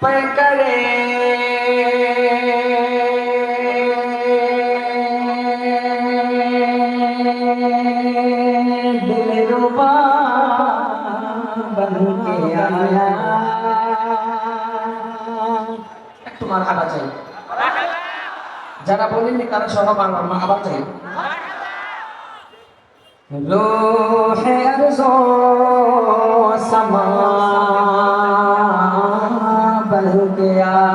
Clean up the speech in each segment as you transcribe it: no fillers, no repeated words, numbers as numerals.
पे करे दिलरुबा बन के आया। একটু মারহাবা চাই, যারা বলেননি তারা সহ আবার চাই। रूह अर्ज़ो समा बन के आया।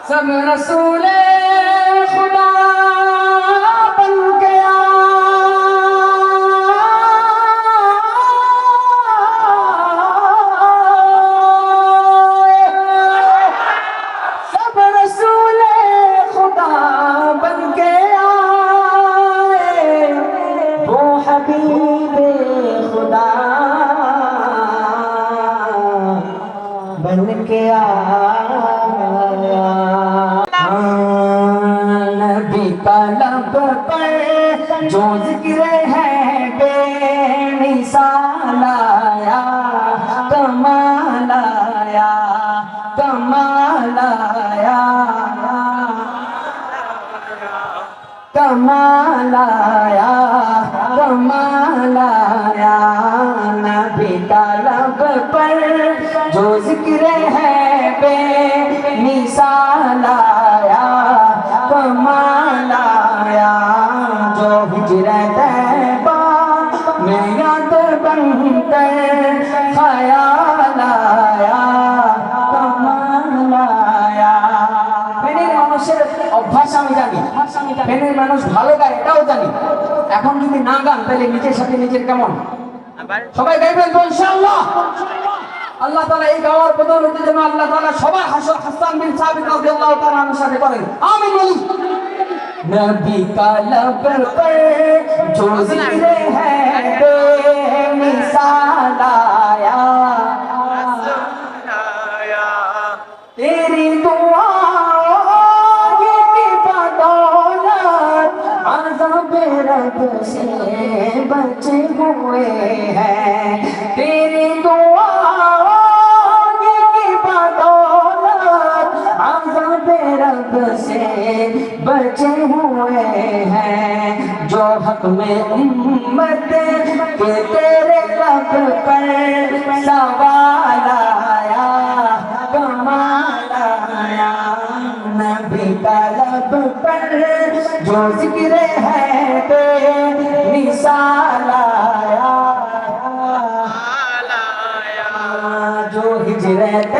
सब रसूले खुदा बन के आए। सब रसूले खुदा बन के आए। वो हबीबे खुदा बन के आया। नबी का लब पर जो जिक्र है बेमिसाल आया, कमाल आया, कमाल आया, कमाल आया, कमाल आया। नबी का लब पर जो जिक्र है बेमिसाल आया, कमाल आया। जो हिजरत तैबा में याद बनकर ख्याल आया, कमाल आया। ফেনীর মানুষের অভ্যাস আমি জানি, ফেনীর মানুষ ভালো গায় এটাও জানি। এখন যদি না গান তাহলে নিজের সাথে নিজের কেমন সবাই গাইবেন তো ইনশাআল্লাহ। আল্লাহ তাআলা এই গাওয়ার বদৌলতে যেন আল্লাহ তাআলা সবার হাসান বিন সাবিত রাদিয়াল্লাহু তাআলা আনহু সাথে করেন, আমিন বলি। नबी का लब पर जो जिक्र है बेमिसाल आया, तेरी दुआओं की बदौलत अज़ाब रब से बचे हुए हैं। तेरी दुआओं की बदौलत अज़ाब रब से बचे हुए हैं। जो हक में उम्मत के तेरे लब पर सवाल आया, कमाल आया। नबी का लब पर जो जिक्र है बेमिसाल आया, जो हिजरत